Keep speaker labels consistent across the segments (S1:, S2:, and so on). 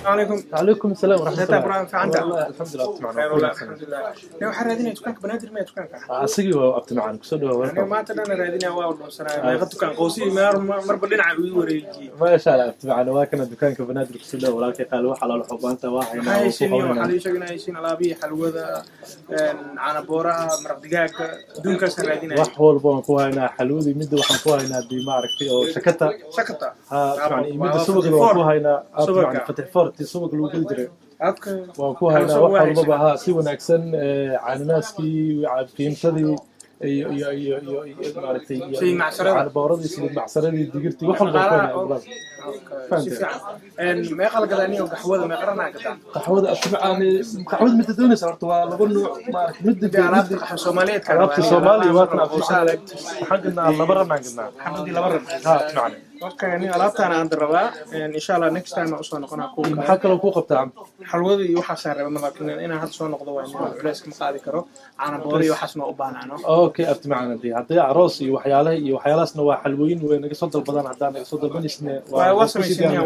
S1: عليكم.
S2: وعليكم السلام ورحمة الله.
S1: إبراهيم في عندك؟
S2: الحمد لله أبت معنا.
S1: خير والله الحمد لله. لو حرادين دكانك بنادر ما دكانك.
S2: أسيقي وأبت معنا كسر
S1: أنا ما تدري أنا رادين أواو السلام. ما يغطوا كان قوسي ما بدنا عبي وريجي.
S2: ما شاء الله أبت معنا واكن دكانك بنادر كسر ولكن قالوا حلال حبانته واحد.
S1: هاي شنو حلي شقنا هاي شين على حلوة عنا بورا مرق دجاج دون كسر رادين.
S2: وحول بونكوا هنا حلودي مد وحنكوا هنا دي معركتي أو شكتا.
S1: شكتا.
S2: يعني مد سوق الوقوها هنا يعني فتح فرت سوق الوقول جري. وكوا هنا وحول بابها سوى نكسن عن ناس كي عارفين شذي
S1: شيء معسرة
S2: على بوردي سيد معسرة دقيرتي وحول بكون
S1: إن ما يخلق لاني وقحوة ما قرنا كذا
S2: قحوة أشبعني قحوة متدوني صارت والله ما مد في
S1: عرفت قحوة سومالية
S2: عرفت الصومالي واتنا بوسالة حقنا لبرا ما قلنا
S1: الحمد لله برا
S2: ها معنا
S1: اوكي يعني alabta aan rabaa insha Allah next time aan soo noqonaa ku
S2: maxaa kale ku qabtaa
S1: xalwada iyo waxa saaray laakiin inaan had soo noqdo waa inaan culays ka qaadi karo aan boori iyo waxaas ma u baanaano
S2: okay abti macna hadii aroos iyo waxyaalahaasna waa xalwooyin way naga soo dalbadaan hadaan naga soo dalbanisna
S1: waa sameeyay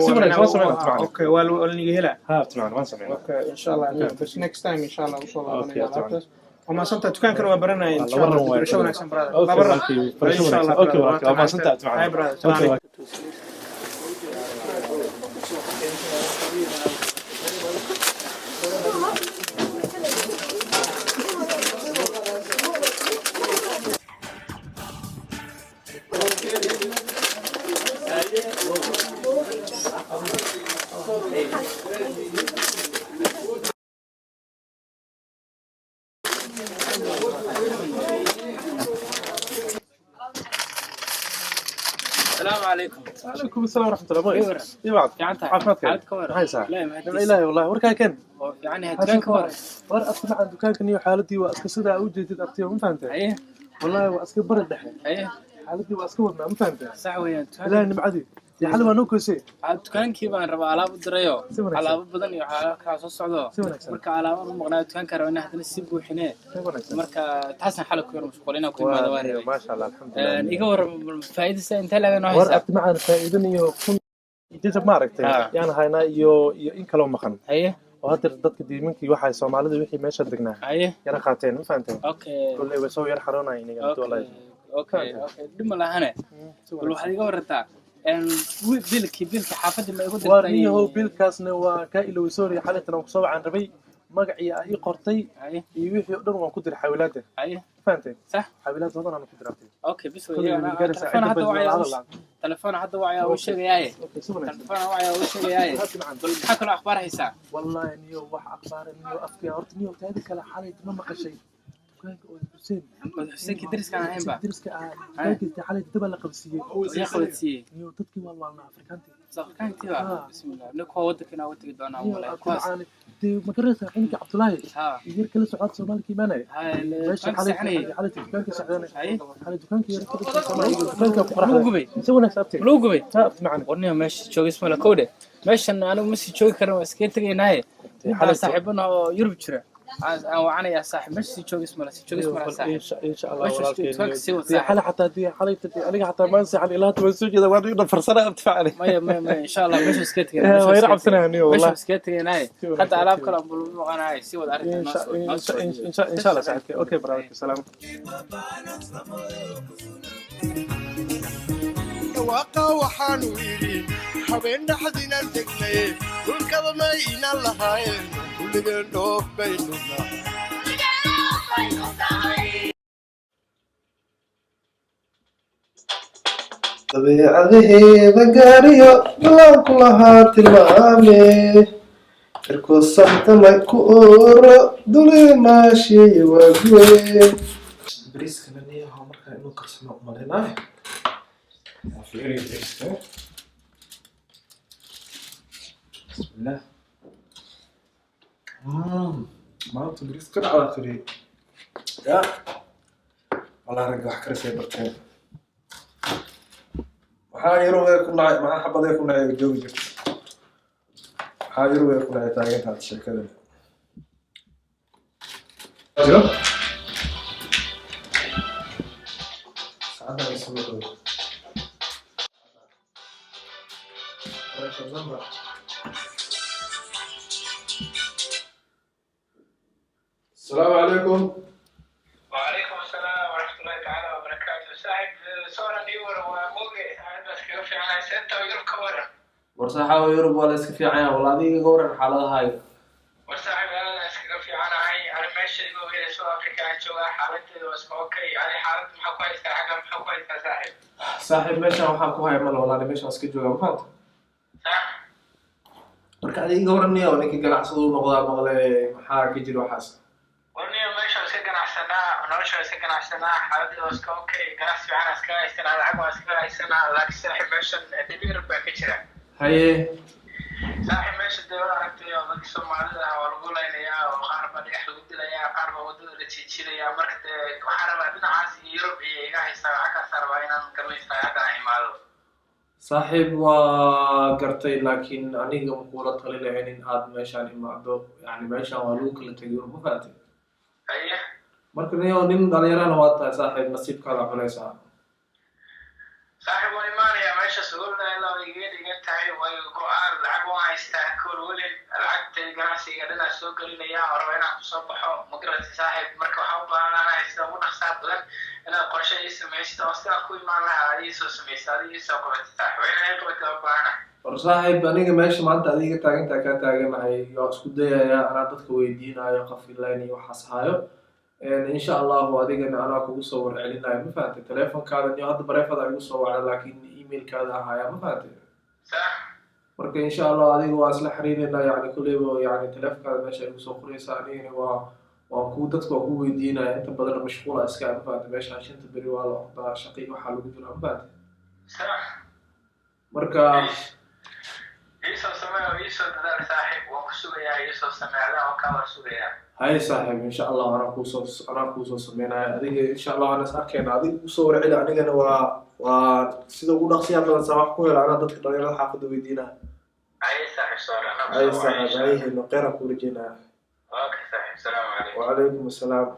S1: okay waa niga hela
S2: ha abti macna waan sameeyay
S1: okay insha Allah bas next time insha Allah soo laabanayna وما صنت دكان كانوا برنا إن شاء الله برشلونة أحسن برادر برا إن شاء الله
S2: أوكي وما صنت معنا
S1: هاي برادر السلام عليكم.
S2: وعليكم السلام ورحمة الله وبركاته. يبعد.
S1: يعني
S2: عافمتك. هاي ساعة. لا إله والله وركا كان.
S1: يعني هتكان كوار.
S2: أسمع عن دكان كنيو حالتي وأسكسر أوجد أبتيه ما فهمت.
S1: أيه.
S2: والله وأسكر برد دحين.
S1: أيه.
S2: حالتي وأسكر ما فهمت.
S1: صح ويا.
S2: لا نبعدي. يا حلوة نوكو شيء.
S1: دكان كيبان ربع على الدريو. على بدن على كاس الصعدة. مركا على مقنع دكان كرونا حتى نسيب وحنا. مركا تحسن حالك يوم مشغولين وكل ما دواري.
S2: ما شاء الله الحمد لله.
S1: يقول فائدة أنت لا نوع.
S2: ورأت معنا فائدة إنه كن جزء معركة. يعني هاينا إن كلام مخن.
S1: أيه.
S2: وهذا ضدك دي منك واحد سومالي وحي ما شدقناه.
S1: أيه.
S2: يلا خاتين ما فهمت.
S1: أوكي.
S2: كل اللي بسوي الحرونة يعني قلت والله.
S1: أوكي. دم الله هنا. كل واحد يقول رتاع. بيلك حافظ ما يقول
S2: ورني هو بيلكاسنا وكائل سوري حالتنا وصوب عن ربي مقعي أي قرطي يوحي يقدر ما كدر حاولاته فهمت صح حاولات وضعنا ما كدر
S1: اوكي بس تلفون حتى وعي تلفون حتى وعي وش جاي تلفون وعي وش جاي حكوا اخبار هيسا
S2: والله اني وح اخبار اني افكي ارتني وتهدي كلا حالي ما مقشي
S1: حسين كدرس كان هين بقى
S2: درس كان كنت حالي تبلغ قبسيه
S1: يا خوتي
S2: نيو تدكي والله انا افريكانتي
S1: صح كانت بسم الله نكو ودك انا ودك دونا والله
S2: كويس ما قررت عندك عبد الله يدير كل سعاد سومالي كيمانه
S1: ماشي
S2: حالي دكانك سعدانه حالي دكانك يا دكانك
S1: قبي
S2: سوينا حسابتك
S1: لو قبي
S2: معنا
S1: ورني ماشي جوج اسمه لا كوده ماشي انا مسي جوج كرم اسكين تغيناي حالي صاحبنا يورب جرا أنا يا صاحب مش سيجوج اسمه صاحب
S2: إن شاء الله
S1: في
S2: حالة حتى دي حالة أنا حتى ما أنسى حالي لا تمسوج إذا واحد يقدر فرصنا أبتفعله
S1: ما إن شاء الله مش مسكت
S2: ما يلعب سنة هني والله
S1: مش مسكت هناي حتى ألعاب كلام أنا هاي سوى الأرض
S2: إن شاء الله سعدك أوكي برافو سلام
S3: واقع وحنويري حبينا حدينا تكني كل كذا ما ينا لهاين كل جنوب بيننا
S4: طبيعته بقاريو بلا كلها تلمامي إركو صحت ما يكور دولي ماشي وقوي بريس كمانية هو مركا إنو كرسنا أمالينا فيري بريس بسم الله ما أنتو بريس كده على خيري يا والله رجع حكرس يا برتين waxaa yaro way ku nacay ma xabad ay ku nacay joogi حاضر ويكون عتاقين هذا الشكل أيوه سعادة يسمونه السلام عليكم.
S5: وعليكم السلام ورحمة الله تعالى وبركاته. صاحب صورة نيور وموجي هذا بس في على ستة ويوروب كورة.
S2: ورصاحة ويوروب ولا اسكفي عيا والله دي كورة حالة هاي.
S5: وصاحب هذا اسكفي على ماشي يقول إلى سو أفريقيا شو حالته بس أوكي على حالة محققة حاجة محققة صاحب.
S2: صاحب ماشي وحاكو هاي مال والله ماشي اسكجوا ما فهمت.
S5: صح.
S2: marka adiga waranaya oo ninka ganacsado noqdaa maqlay maxaa ka jiro waxaas
S5: ورني ماشي سكن عشنا ونرشة سكن عشنا حالته بس أوكي جناس في عنا سكان يستنا العقب سكان يستنا لكن صاحب ماشي دبير بكتير.
S2: haye
S5: صاحب ماشي الدولة عرفتي وضك سومالي والقولة إنها وخاربة اللي حدود لها خاربة ودود اللي تشيلها مركت وحاربة بنا عاصي يوروب يجاه يساعدك سرباينا نكمل يساعدك عماله.
S2: صاحب waa gartay laakiin aniga ma kula tali lahayn in aad meeshaan imaado yani meeshaan waa lagu kala tagay ma fahanteen
S5: أيه.
S2: marka nin dhalinyarana waa tahay saaxiib nasiibkaada cunaysaa
S5: صاحب وإيمانيا ماشي سؤولنا إلا ويجي تاعي ويقول العب وعيستاكل ولين العب تجاسي قدنا سوق لنا يا أروينا تصبحوا مقرة صاحب مركب حوض أنا يستوون خسارة بلن أنا قرشة اسم يستوصل أخوي معنا يسوع سميس هذه يسوع قبة صاحب وين يقبل تبعنا
S2: war saaxiib aniga meesha maanta adiga taagintaa kaa taaganahay waa isku dayayaa anaa dadka weydiinayo qof ilayn iyo waxaas hayo insha allahu adigana anaa kugu soo warcelinayo ma fahantay teleefonkaada iyo hadda bareefada igu soo wacda laakiin emailkaada ahaaya ma fahantay
S5: صح
S2: marka insha allah adiga waa isla xiriireynaa yani kulleyba yani teleefonkaada meesha igu soo qoraysaa anigana waa ku dadka waa ku weydiinaya inta badan mashquula iska ma fahantay meeshaan shanta beri waa la ordaa shaqi waxaa lagu jira ma fahantay
S5: صح
S2: marka
S5: يسوع سمع ويسوع دار صاحب وكسويا يسوع سمع لا وكاور سويا
S2: هاي صاحب إن شاء الله أنا كوسو سمينا هذه إن شاء الله أنا سأركين هذه كوسو ورعي لعني أنا وسيدا وقول أخسي أنا سامح كويل أنا ضد كده حافظ ويدينا
S5: أي صاحب صار أنا
S2: أي صاحب أيه إنه قيرة كورجينا
S5: أوكي صاحب السلام عليكم
S2: وعليكم السلام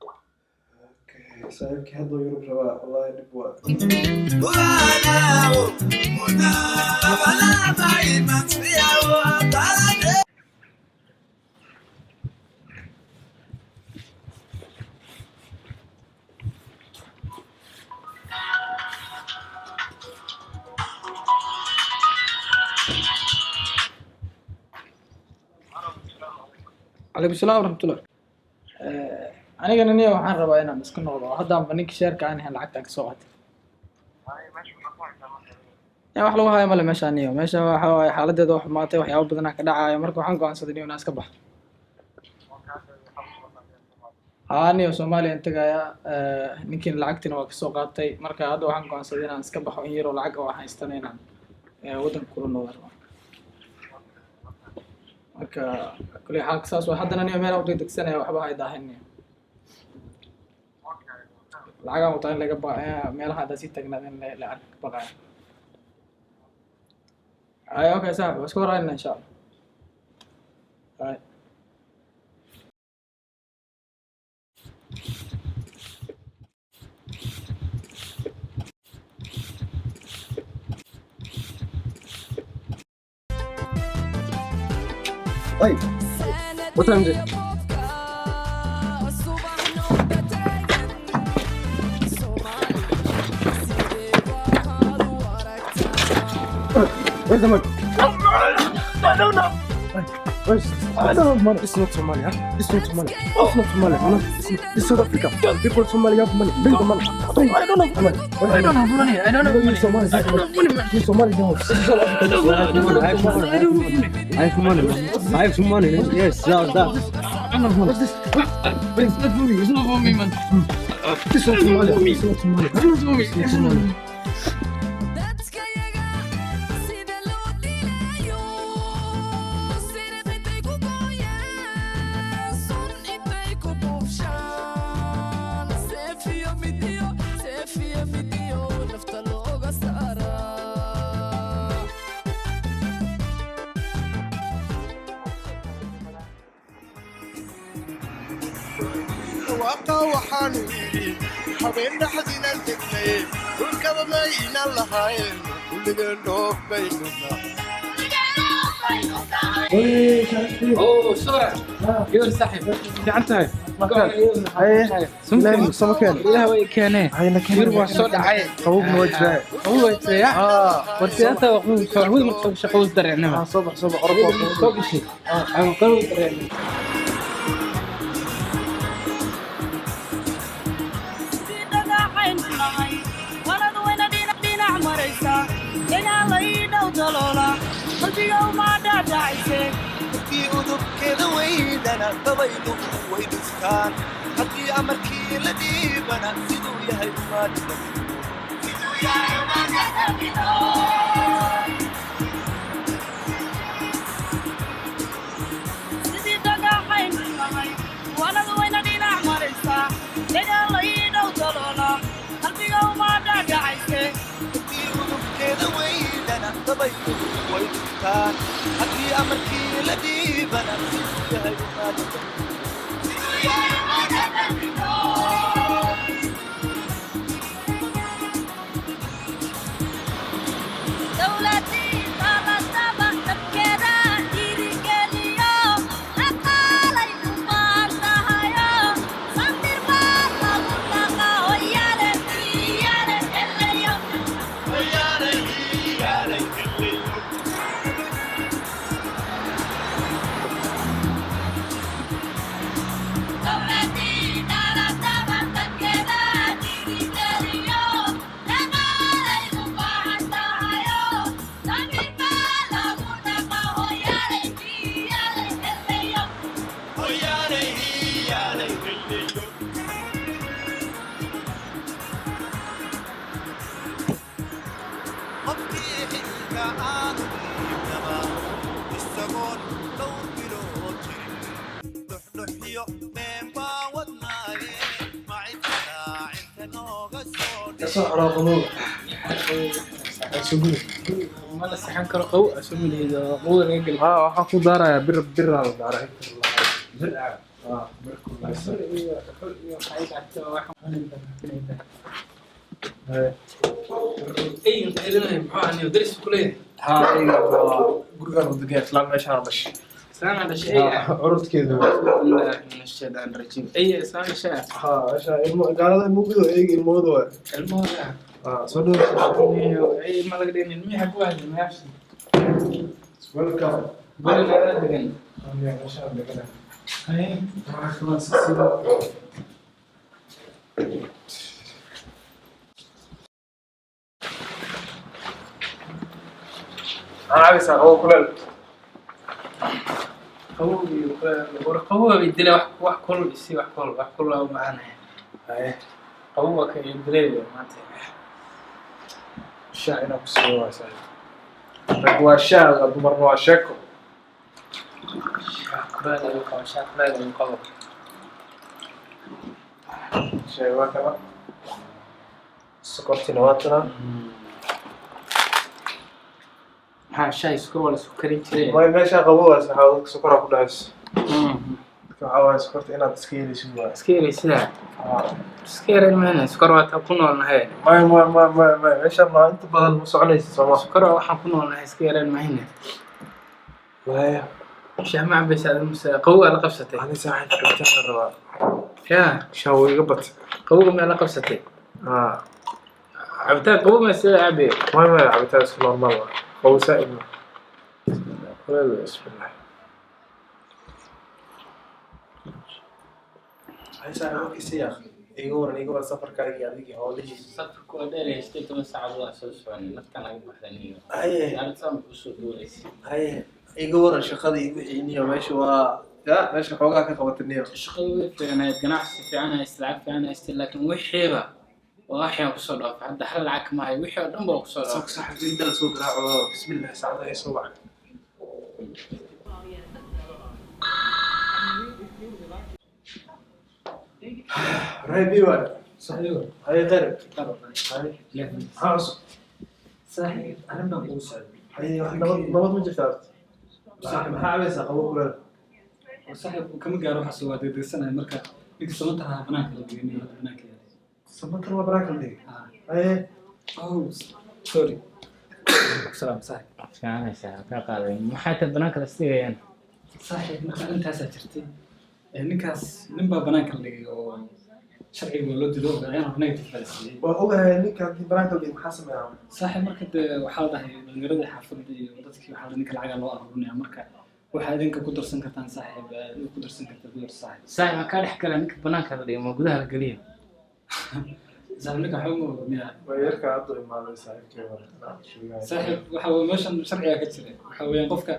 S2: أوكي صاحب كهذا يروح رواء والله نبوة
S1: عليكم السلام ورحمة الله. أنا نية وحنا ربعنا مسكين والله هذا بنيك شركة عنها العقد كسوات. يا وحلو هاي ماله ماشى نية ماشى حالة ده واحد ماتي وحياة بدنا كده عاية مركو حنقو عن صدني وناس كبح. هاني وسومالي أنت جاية نمكن العقد نواك سوقاتي مركو هذا وحنقو عن صدني ناس كبح وينيرو العقد وحنا يستنينا ودن كلنا ورا. marka kulli xaq saas waa haddana niyo meel u degdegsanaya waxba ay daahinaya laga u tahay laga baa meel hada si tagnaadeen la ark baqay ay okay saaxiib isku raayna insha Allah ay
S3: طيب وتنزل وين زمان اسمه Somalia اسمه Somalia اسمه Somalia it's South Africa people Somalia have money bring the money I don't have money I don't have money I don't have money Somalia I have some money yes that's that what's this it's not for me man it's not Somalia it's not Somalia it's not Somalia
S6: وابقى وحنويري حبين حزينا تكني والكذا ما ينال هاين كل جنوب بيننا
S1: اوه صورة يور صاحب
S3: في عنتها
S1: ايه
S3: لا سمكان
S1: لا هو كان
S3: هاي
S1: يور صوت عاي
S3: قوق موجه
S1: هو يا ورتي انت وقوم صور ما شقوز درعنما
S3: صبح قرب
S1: صوب شيء انا قوي درعنما
S6: markii udubkeeda weydana dabaylu way dhistaan haddii amarkii la dhiibana siduu yahay udubkeeda weydana dabaylu way dhistaan haddii amarkii la dhiibana siduu yahay
S2: صحراء غنوة سجود
S1: ما لا سحن كرو قو اسمي لي قو رجل
S2: waxaan ku daarayaa bir aan daarahay bir bir kulay
S1: اي انت اذا محاها اني درس كليه
S2: ها gurigan wadagay islaan meeshaan dhashay
S1: سنه على شيء
S2: curudkeedu
S1: من الشيطان الرجيم اي سنه شيء
S2: ها gaalada ilmuhu eeg ilmoodu waa
S1: الموضوع
S2: soo dhaw
S1: اي ما لقينا المي حق واحد ما يعرفش
S2: welcome
S1: بقول انا دقن
S2: meeshaan degana
S1: هاي
S2: خلاص عايز هو كله
S1: قوة بيدلي wax كل شيء wax كل أو معنا هاي قوة كيدلي ما تعرف
S2: شاعر بسوا ساي هو شاعر مرة شكو
S1: شاكرا لك
S2: شاي واكنا سكرتي نواتنا
S1: ها شاي سكر ولا سكرين كذا
S2: ما ماشي قبوة سحاولك سكر أكل عس كعوان سكرت أنا تسكيري شو
S1: سكيري سلا سكيري المهنة سكر واتكون ولا هاي
S2: ما ماشي ما أنت بدل مسعنيس سما
S1: سكر وحكون ولا هاي سكيري المهنة
S2: لا
S1: شاه ما عم بيساعد قوة على قفصتي
S2: أنا ساعة كنت أنا
S1: يا
S2: شاوي قبط
S1: قوة على قفصتي عبتها قوة ما يصير عبي
S2: ما عبتها اسم الله هو سائل بسم الله هاي ساعة وقت سياخ يقول سفر كاي يعني هولي
S1: سفر كودير يشتري من ساعة الله أساس يعني نفتنا قبل حدني
S2: هاي
S1: يعني تصام بسوق دوليس
S2: هاي يقول شقدي وحيني وماشي لا ماشي حوقا كقوت النير
S1: الشغل في أنا جناح في أنا استلعب في أنا استل لكن وحيبة وأحيانا بصدق عند حل عك معي وحي ودم بصدق
S2: سوق صح جدا سوق بسم الله سعد يسوع راي بيوان
S1: صحيح
S2: هاي غرب
S1: هاي
S2: عاصم
S1: صحيح أنا ما بوصل
S2: هاي نبض من جفتات صح ما عايز اقول
S7: صاحب كم قالوا حسوا دي سنة مركا ninka sababta banaanka la dhigay banaanka yahay
S4: sababta ma baraaka la dhigay
S7: oh sorry salaam saaxiib
S1: fiicanaysaa ka qaaday maxay tahay banaanka la istigayaan
S7: saaxiib marka intaasaa jirtay ninkaas nin baa banaanka la dhigay oo sharciga loo dido ayaan negative falsiyay
S4: waa ogahay ninka baraaka la dhigay maxaa sameeyaa
S7: saaxiib marka waxaa la dhahay dhalinyarada xaafadda iyo dadkii waxaa ninka lacag loo aruurinaya marka waxaa idinka ku darsan kartaan saaxiib ku darsan kartaa ku dar saaxiib
S1: saaxiib ka dhex gala ninka banaanka la dhigay ma gudaha la galiyo
S7: saaxiib ninka xaw ma ogmiya
S4: weerka aad u imaaday saaxiibkeeda
S7: saaxiib waxa uu meeshan sharciga ka jira waxa weeyaan qofka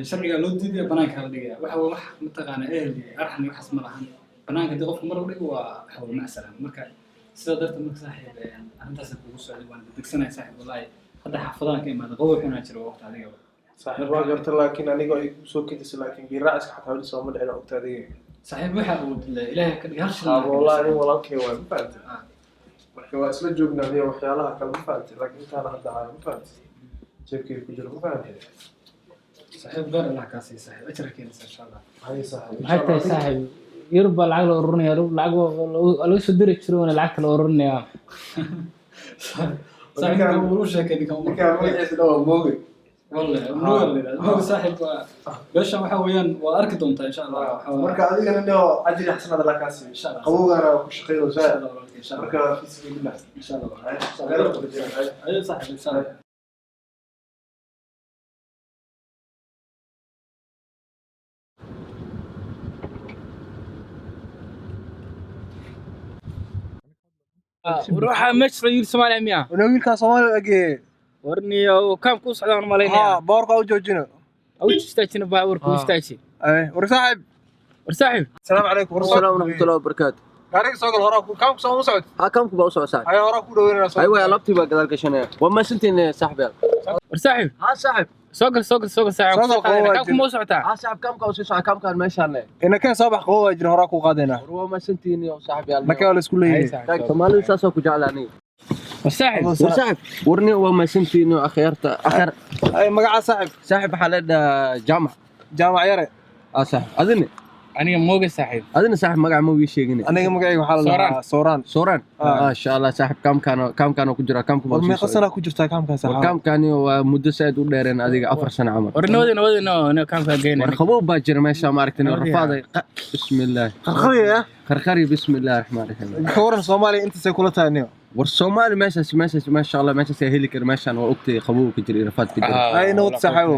S7: sharciga loo diiday banaanka la dhigay waxa wax mataqaana ehel arxan waxas ma lahan banaanka dii qofka mar u dhigo waa xawl macsalan marka sida darteed marka saaxiib arrintaas kugu socday waan degsanay saaxiib wallahi hadda xaafadaha ka imaada qabow xuna jiro waqti adiga
S2: صاحب ما قلت لكن أنا قاعد يسوق كذا لكن قراءة حتى هذا سوى من عنا أكتادي
S7: صاحب واحد إله كده هرش
S2: والله أنا والله كيوا مفانت كيوا اسمه جوجنا هي وحيالها كان مفانت لكن أنت أنا هذا عام مفانت شوف كيف كجرو مفانت
S7: صاحب غير الله كاسي صاحب أشرك إن شاء الله
S2: هاي صاحب
S1: حتى صاحب يربى العقل ورني يربى العقل لو يصدر يشترون العقل ورني يا
S7: صاحب كمروش كده
S2: كان يحس إنه موجود
S7: والله هو صاحب باش وحويان واركض انت ان شاء الله
S2: مركا adiga inoo ajri xasan hada la kaasi
S7: ان شاء الله
S2: qawowgana ku shaqeeyo
S7: ان شاء الله ان شاء الله
S2: marka fi sabilillah
S7: ان شاء الله
S2: اي
S7: صاحب ان شاء الله
S1: وروح مشي يجيب سومالي 100
S3: انا ويلكا صومالي اجي
S1: ورني وكم كوس عدان مالينا
S3: بورقه وجوجنا
S1: او تستاجنا باور كوستاجي
S3: اي ورصاحب
S2: السلام عليكم
S3: السلام ورحمه الله وبركاته
S2: gaariga soo gal horaa كم soo socod
S3: كم كبا soo socod
S2: ay horaa ku dhaweynaa
S3: ايوه لابتي بقى قال كشنه وما سنتين صاحبي
S1: ورصاحب
S3: ها صاحب
S1: سوق صاحب كم مو سعتا
S3: ها صاحب كم كوس صاحب كم كان ما شاء الله
S2: ina ka soo bax qowwa jir horaa ku qaadayna
S3: وما سنتين يا صاحبي
S2: marka wala isku leeyahay
S3: Soomaali saasoo ku jeclaanay
S1: وصاحب
S3: ورني وما سنتين اخيرت اخر
S2: ay magaca saaxib
S3: صاحب حالنا جامع
S2: jaamac yare
S3: صاحب اذن
S1: انا موقع صاحب
S3: اذن صاحب مقع ما ويشيغني
S2: aniga magacayga waxa la dhahaa sooraan
S3: سوران ما شاء الله صاحب كم كانوا ku jira kam
S2: war meeqa sana ku jirtaa kaamkaas
S3: كم كان مدة ساعد وديرين adiga 4 sano عمر
S1: ورنودي كم فاجينا
S3: warqabo baa jira meesha ma aragtay rafaaday bismillaah
S2: qarqariya
S3: qarqari bismillaah rahmaan rahiim
S2: ka waran Soomaaliya inta say kula tahay
S3: war Soomaali meeshaas ma sha Allah meeshaas ay heli kar meeshan waa ogtay qabow ka jira rafaad ka jira
S2: ay nabad saxaabo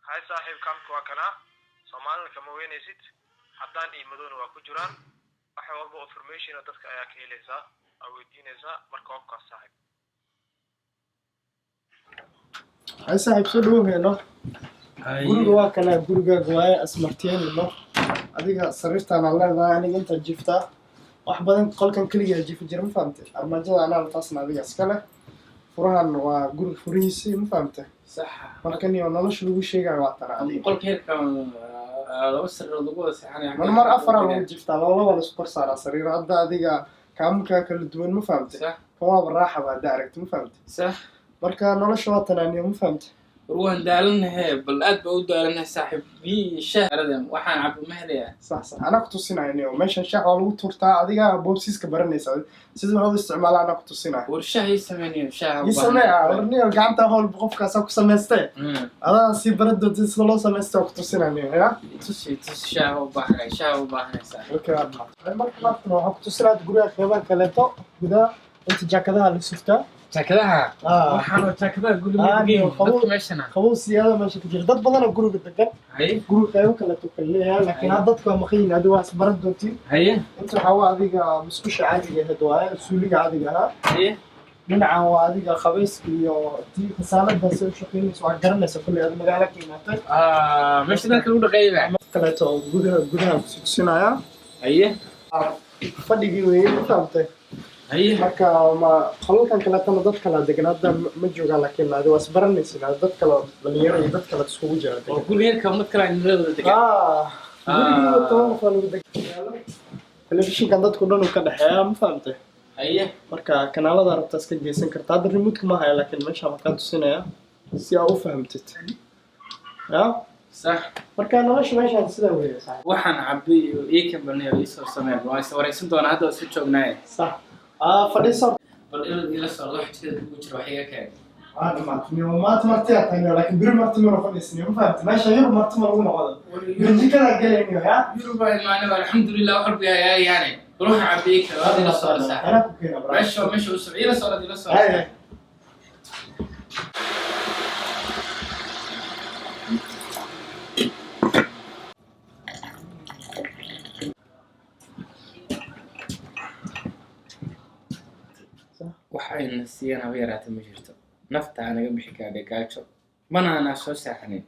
S8: هاي صاحب كم كواكنا Soomaaliland kama weynaysid haddaan iimadona waa ku jiraan waxa walba information dadka ayaa ka helaysaa oo weydiinaysaa marka qofkaas saaxiib
S9: هاي صاحب شو دوغي نو guriga waa kana gurigaaga waaye asmarteenino adiga sariirtaan aan leedahay aniga inta jiftaa wax badan qolkan kaliya jifi jira ma fahamtay armaajada anaa taasna adiga iska leh furahan waa guriga furihiisii ma fahamtay
S1: صح
S9: markan iyo nolosha lagu sheegayo waa tana adiga
S1: قول كيف كان لو سر لو سحنا
S9: mar afar lagu jiftaa laba la isku saaraa sariir hadda adiga kaamka kala duwan ma fahamtay
S1: صح
S9: waa raaxa baa daaragtay ma fahamtay
S1: صح
S9: marka nolosha waa tanaaniyo ma fahamtay
S1: روان دالنا بل أد بود دالنا صاحب بي شهر ذم وحنا عبد مهلية
S9: صح أنا كنت صيناعي اليوم ماشي شغال لو تورتا أديها بوبسيس كبرني سوي سيد هذا استعمال أنا كنت صيناعي
S1: والشاه يسمعني شاه
S9: يسمع ورني قعدت أقول بقف كاسوك سمستة هذا سي برد تيس لو سمستة كنت صيناعي يا
S1: تس شاه وبحر صاحب
S9: أوكي ما كنت نروح كنت صيناعي تقول يا خيبان كلامته كذا أنت جاكذا اللي شفتها
S1: شكلها وحنا شكلها قولوا لي
S9: خبوص
S1: ماشينا
S9: خبوص يا ماشي كتير ضد بدنا جروب الدكان
S1: هاي
S9: جروب كيو كلا تكليها لكن هذا ضدك مخين هذا برد دوتي
S1: هاي
S9: أنت حوا هذيك مسكوش عادي هدواء سولي عادي ها
S1: هاي
S9: dhinaca waa adiga qabayska iyo tii fasaalada soo shaqeynayso waa garanaysa kulli aad magaala ka imaatay
S1: meesha dalka lagu dhaqeeyay
S9: kaleeto oo gudaha ku tusinaya
S1: haye
S9: fadhigii weeyay ma fahamtay
S1: haye
S9: marka ma qalalkan kaleetana dad kala degan hadda ma joogaan laakiin aad waa isbaranaysin dad kala dhalinyaro iyo dad kala iskugu jira
S1: oo guriga mid kala inoo degan
S9: guriga toban qof lagu degan telefishinkan dadku dhan ka dhaxeeya ma fahamtay
S1: أيه
S9: marka kanaalada rabta iska geysan kartaa hadda remote ma hayo laakiin meesha ma ka tusinaya si aad u fahamtid ya
S1: صح
S9: marka nolosha meesha sida weeye sax
S1: waxaan cabbi iyo kan banay oo isoo sameeyay waa is wareysan doona hadda isku joognaa
S9: sax fadhiiso
S1: bal ila soo wax jira ku jira wax iga keen
S9: ما تمرتي أتاني لكن بير مرتي ما نقول اسمي ما فهمت ماشي يوم مرتي ما نقول نقول يجي كذا قال إنه يا
S1: يوروبا معنا الحمد لله وحرب يعني روح عبيك هذه لا صار صح
S9: أنا كوكينا برا
S1: مش أسبوع لا صار دي لا صار waxayna siiyana weerarta ma jirto nafta anaga bixi ka dhigaajo mana ana soo saaxanin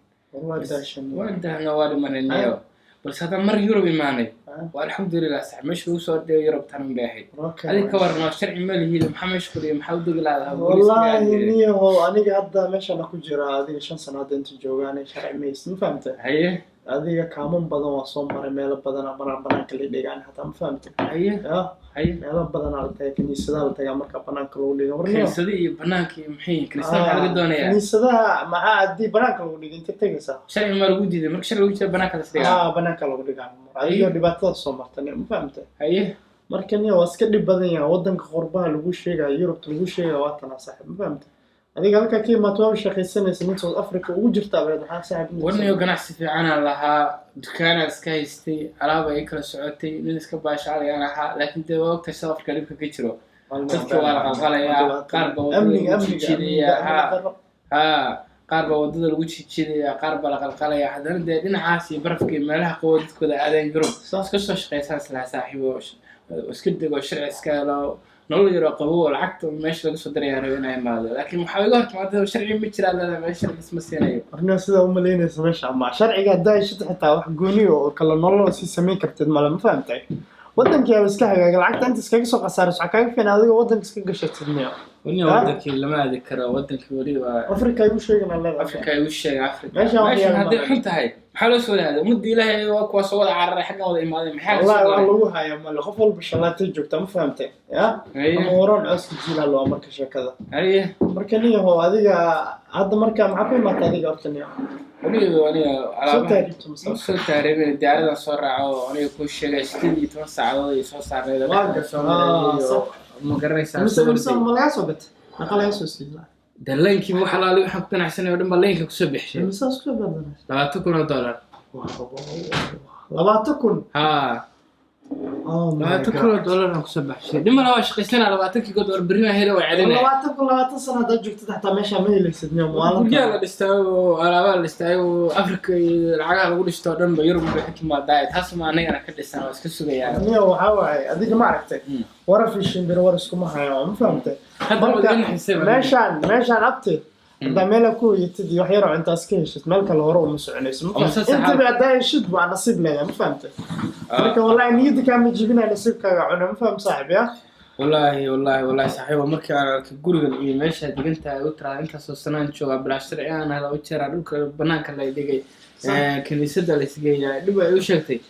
S1: wadaana waa dhimanaynayo balse hada mar Yurub imaanay waa alxamdulillah sax meesha uu soo deeyo Yurub tan baahay adii ka warno sharci ma lihiin maxaa meesha ku maxaa u dagalaada
S9: wallahi niyo aniga hadda meesha la ku jira adiga 5 sano hadda inta joogaan sharci ma isma fahamta
S1: haye
S9: adiga kaaman badan waa soo maray meel badan banaanka la dhigaan hatta ma fahamta
S1: haye haye
S9: meel badan la tahay kaniisadaha la tagaa marka banaanka lagu dhigo
S1: kaniisada iyo banaanka maxay kaniisada laga doonayaa
S9: kaniisadaha ma aadi banaanka lagu dhigo inta tagaysa
S1: sharci ma lagu diiday marka sharci uu banaanka la dhigaa
S9: banaanka lagu dhigaa adiga dhibaatada soo martay ma fahamta
S1: haye
S9: marka niyo waa iska dhib badan yahay wadanka qurbaha lagu sheegay Yurub lagu sheegay waa tan saaxiib ma fahamta adiga halka kii ma toos shaqaysanaysa mid South Africa ugu jirta baad waxa saaxiib
S1: waniyo ganacsi fiican lahaa dukaana iska haystay alaab ay kala socotay nin iska baashaalay ahaa laakiin de waqti South Africa dhibka ka jiro dadka waa la qalqalaya qaar baa amniga qaar baa wadada lagu jijiidaya qaar baa la qalqalaya hadana de dhinacaas iyo barafka meelaha qowadkooda aadeen Yurub iska soo shaqaysan isla saaxiibo iska digo sharci iska loo nolol yaro qabo lacagta meesha laga soo dareeyaa inay maado laakiin waxa iga hortay sharci ma jira la meesha isma siinayo
S9: arna sida u maleynaysa meesha ama sharciga daayshada xitaa wax gooni oo kala nolol si sameyn kartid ma la fahamtay wadanka iska hagaaga lacagta inta iska soo qasaarayso waxa kaaga fiican adiga wadanka iska gashatid niyo
S1: wani wadanka lama aadi karo wadanka wali waa
S9: Afrika ay u sheegan Allah
S1: Afrika ay u sheegan Afrika meesha hadii xun tahay maxaa loo soo leeyahay muddo ilaahay waa kuwa soo wada cararay xagga wada imaaday maxaa
S9: wallahi waa lagu hayaa ma qof walba shalaatay joogta ma fahamtay ya ama waran aska jiila loo marka sheekada
S1: ariye
S9: marka niyo oo adiga hadda marka maxaa ku imaatay adiga horta niyo
S1: aniga alaabaha soo taariibay diyaarada soo raaco aniga ku sheegay 12 saacadood ay soo saarayda ma garanaysaa
S9: ma laga soo gatay aqal ay soo siiyay
S1: dalankii waxa la waxaan ku ganacsanay oo dhan baleenka ku soo bixishay
S9: misaas ku
S1: $20,000
S9: $20,000
S1: ha $20,000 aan ku soo bixishay dhimana waa shaqaysana $20,000 berrima helo waa celinay
S9: $20,000 sano hadda joogto xataa meesha ma helaysid niyo
S1: wala la dhistaayo alaaba la dhistaayo Afrika iyo lacagaha lagu dhisto dhan ba Yurub bay ka timaadaan taas ma anaga ka dhisan oo iska sugayaan
S9: niyo waxa waay adiga ma aragtay wara fishin bir war isku ma hayo ma fahamtay meeshaan abti hadda meel ku yitid wax yar oo intaas ka heshid meel kale hore uma soconayso inta baad heshid waa nasiib leeyahay ma fahamtay marka wallahi niyada ka ma jibina nasiibkaaga cuna ma faham saaxiib ya
S1: wallahi saaxiib markii aan arkay guriga iyo meesha degantahay u taraa inta soo sanaan jooga balaashir aan hada u jeeraa dhulka banaanka la dhigay kaniisada la isgeeyay dhib ay u sheegtay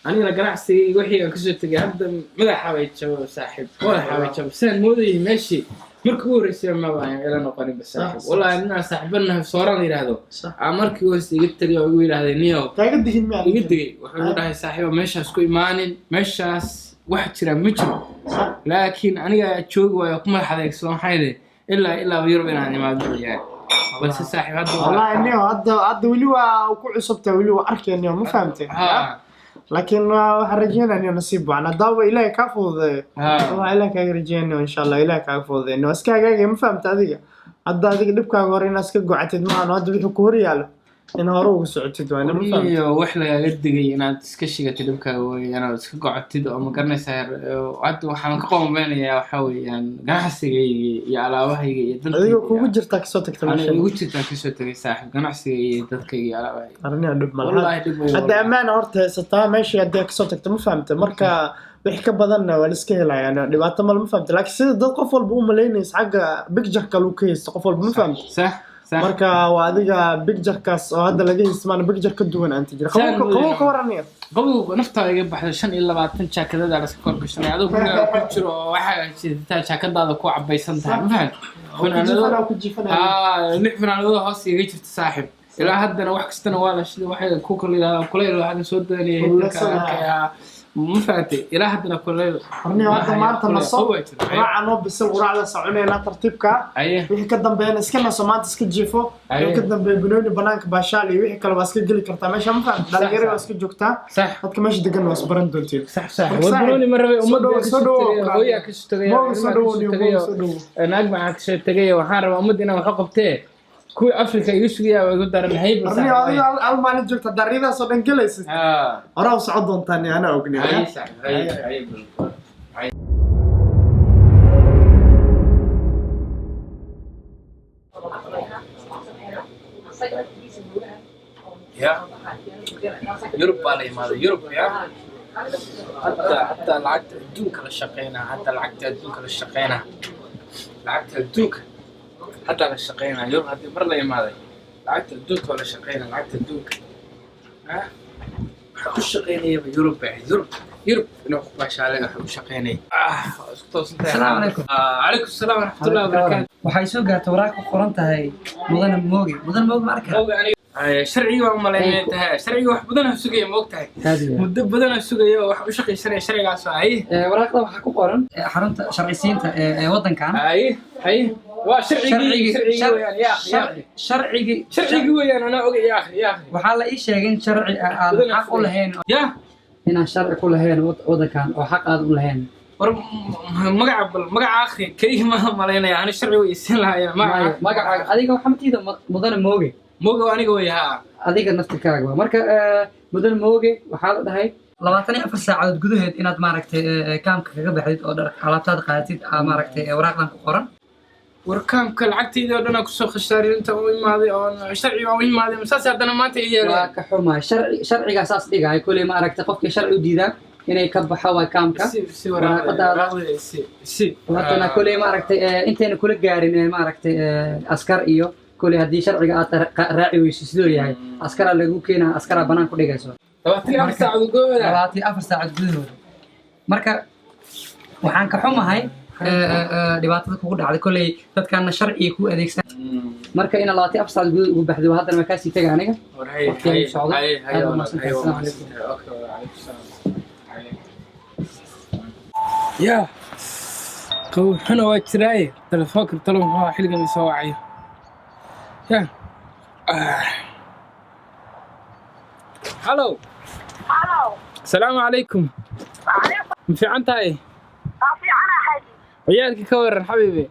S1: أنا ganacsiga wixii aan ka soo tagay hadda madaxa way jabo saaxiib madaxa way jabo saan mooday meeshii markii uu horeysay ma baan ila noqonin saaxiib wallahi inaan saaxiibana sooran yiraahdo markii uu iga taliyo uu yiraahday niyo
S9: taaga digin ma
S1: iga digay wuxuu dhahay saaxiib meeshaas ku imaanin meeshaas wax jira ma jiro laakiin aniga joogi waayo kuma xadeegso waxayde ilaa Yurub inaan imaado yahay balse saaxiib hadda
S9: wallahi niyo hadda wali waa ku cusubtay wali waa arkeenyo ma fahamtay لكن رجعنا إنه نصيب معنا ضاوي إلهي كافوذ والله إلهي كرجعنا إن شاء الله إلهي كافوذ إنه أسكا جاي ما فهمت هذيك هذيك دبكا غورينا أسكا قعدت معنا هذا بيحكوري على إنه هروق سعودي وأنا ما فهمت
S1: وحلا قد جاي أنا تسكشي قلت دبكا وأنا أسكا قعدت أو ما كنا سير وعد وحنا قوم بيني يا حوي يعني قناعسي يا على وهي
S9: هذيك وجرتك صوتك تمشي
S1: أنا وجرتك صوتك صاحب قناعسي دتك يا على وهي
S9: أرني أدب والله هذا أمانة هرت ستا ماشي هذيك صوتك ما فهمت مركا بيحكي بدلنا والسكيلا يعني دبعت ما فهمت لكن سيد قفل بوم لينيس حاجة بيجح كلوكيس قفل ما فهمت
S1: صح
S9: marka waa adiga picture-kaas oo hadda laga hismaana picture ka duwan aan tijira qabow ka waranaya
S1: qabow naftaada iga baxday 25 jaakadada la iska kor gashanay adoo guriga ku jiro oo waxa jirta jaakadaada ku cabaysan tahay ma fahan
S9: fanaanada ku jifanaya
S1: lix fanaanado hoos iga jirta saaxib ilaa haddana wax kastana waa la shiday waxay ku kordhiyaan kuleyl waxaan soo daaniyay hinta ما فاتي إلى حد نقول
S9: أرني هذا ما أنت نصاب راعنا بس وراعنا سعونينا ترتيبك وحي كدام بين إسكنا سمعت إسك جيفو كدام بنوني بنانك باشالي وحي كلا باسك جلي كرتا ماشي ما فهم لا غير باسك جوكتا
S1: صح
S9: هاد كماش دقن واس برندولتي
S1: صح وبنوني مرة أمد
S9: سودو
S1: ويا كشتغيا
S9: سودو
S1: أنا أجمع كشتغيا وحارة أمدنا وحقبته كوي أفريقيا يسويها ويقول دار الهيب
S9: أرني هذا ألماني جلت داريدا صدق جلس أراو سعودون تاني أنا أغني
S1: يا يوروب بالي ماذا يوروب يا حتى العقد الدوك للشقينا حتى العقد الدوك للشقينا العقد الدوك حتى للشقينا يوروب هذه مرة لي ماذا العقد الدوك ولا شقينا العقد الدوك ها وش شقينا يا يوروب يوروب نوخ باش عليك وش شقينا
S10: السلام عليكم
S1: عليكم السلام ورحمة الله وبركاته
S10: waxay soo gaartay waraaq ku qoran tahay mudane mooge ma arkaa
S1: sharciga waa malaynay tahay sharciga wax badan oo sugay ma ogtahay muddo badan oo sugay wax u shaqeynay sharcigaas ay
S10: waraaqda waxa ku qoran xarunta sharciysiinta ee wadankan
S1: ay waa sharcigi weeyaan ana ogay ya akhi
S10: waxa la ii sheegay in sharci aan xaq u lahayn inaan sharci ku lahayn wadankan oo xaq aad u lahayn
S1: magaca akhi kaliya ma malaynaya ana sharci way isin lahaayeen
S10: magaca adiga waxa matiida mudane mooge
S1: aniga way haa
S10: adiga naftirkaaga marka mudane mooge waxa la dhahay 24 saacadood gudaheed inaad maaragtay kaamka kaga baxdid oo dhar alaabtaad qaadatid maaragtay waraaqdan ku qoran
S1: warkaamka lacagtayda oo dhan ku soo khashaarin inta uu imaaday oo sharci oo imaaday masaas hadana maanta
S10: waa ka xumaa sharciga saas dhigay kulay maaragtay qofkii sharci u diidaa inay ka baxo waa kaamka waraaqada kulay maaragtay intayna kula gaarin maaragtay askar iyo kulay hadii sharciga aad raaci weyso sidoo yahay askar lagu keenaa askar banaan ku dhigayso
S1: 24
S10: saacadood gudahood marka waxaan ka xumahay dhibaatada kugu dhacday kulay dadkana sharci ku adeegsan marka ina 24 saacadood gudahood ugu baxdo hadda ma ka sii tagay aniga
S1: يا قوي حنا واجراي تلفونك هو حلقة يسوى عيو يا هلو السلام عليكم في عنتاي
S11: في عنا حاجي
S1: عيالك كورن حبيبي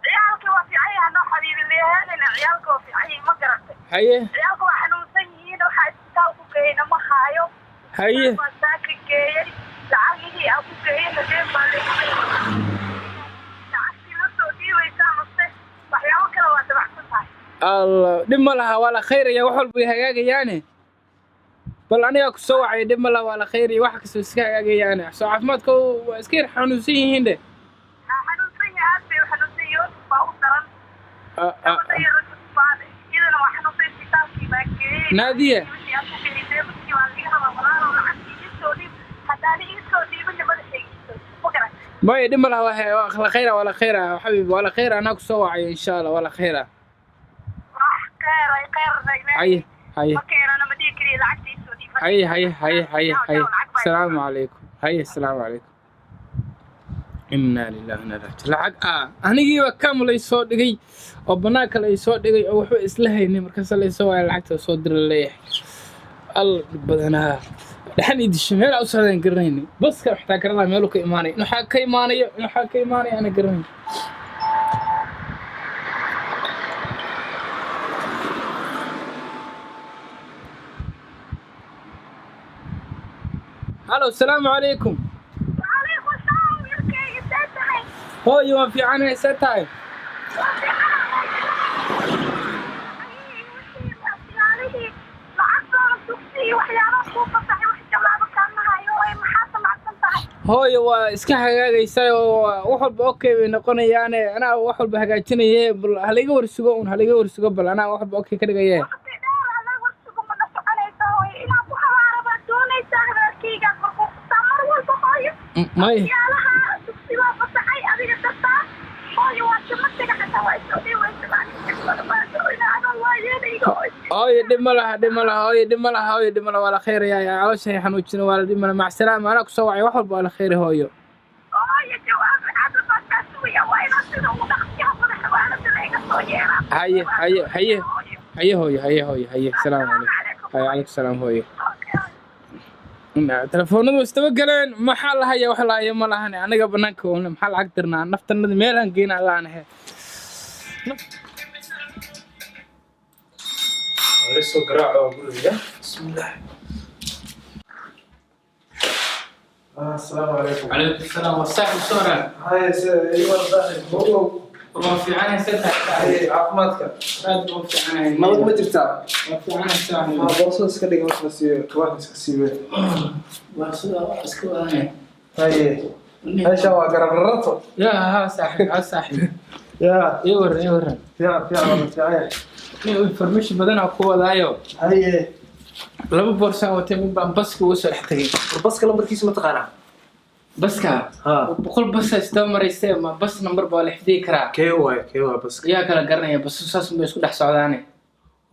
S11: عيالك وفي عيها نو حبيبي اللي هنا عيالك وفي عيها ما قرأت
S1: هيه
S11: عيالك وحنوسيين وحاج تاوكو كينا ما خايو
S1: هيه
S11: مساكي كيين لعاقي أبو كيين لدين بالي لعاقي نصو دي ويسامسته وحيالك لو أنت بحثتها
S1: الله دم لها ولا خير يا وحول بيهاجي يعني بل أنا أكو سوى دم لها ولا خير يا واحد كسوسكاجي يعني سو عفمتك واسكير حنوسيه هنده
S11: حنوسيه هاتي وحنوسيه باوترن
S1: نادية ما يدم لها ولا خير ولا خير حبيبي ولا خير أنا أكو سوى إن شاء الله ولا خير هاي السلام عليكم السلام عليكم إنا لله وإنا إليه راجعون anigii waa kaam lay soo dhigay oo banaanka lay soo dhigay oo wuxuu isla haynay markaas lay soo waayay lacagta soo diray leeyahay al badanaa dhaxan idisho meel u socdaan garanayni baska waxtaa garanaa meel uu ka imaanay waxa ka imaanay ana garanay هلو السلام عليكم هو يوم في عنا ستاي hooyo waa iska hagaagaysaa oo wax walba okay bay noqonayaane anaa wax walba hagaajinaye bal haliga warsugo un haliga warsugo bal anaa wax walba okay ka dhigaye may hooyo dhib ma laha waa la khayrayaa calooshay xanuujina waa la dhib ma laha mac salaama anaa kusoo wacay wax walba waa la khayri hooyo haye hooyo salaamu calaykum calaykum salaam hooyo telefoonadu istaba galeen maxaa la haya wax la haya ma lahane aniga banaanka oolne maxaa lacag dirnaa naftanada meelaan geyna allaanahe
S2: لسه قراءة أقول لك بسم الله. السلام عليكم.
S1: عليكم السلام والسلام صورة.
S2: هاي أيوة صاحب هو
S1: والله في عنا سدح.
S2: هاي عافماتك.
S1: راد في عنا.
S2: ما ما ترتاح.
S1: في عنا ساعة.
S2: ما بوصل سكدي قلت بس كمان سكسيبه.
S1: بس أسكوا
S2: هاي شو قررته؟
S1: يا ها صاحب
S2: يا
S1: يور
S2: يا
S1: information badan oo ku wadaayo
S2: haye
S1: laba boorsan oo teemin baan baska ugu soo xigtay
S2: baska lambarkiisa ma taqaanaa
S1: baska boqol bas istaa mareysay ma bas number baa la xidii karaa
S2: kee waa baska
S1: yaa kala garanaya bas saas ma isku dhex socdaane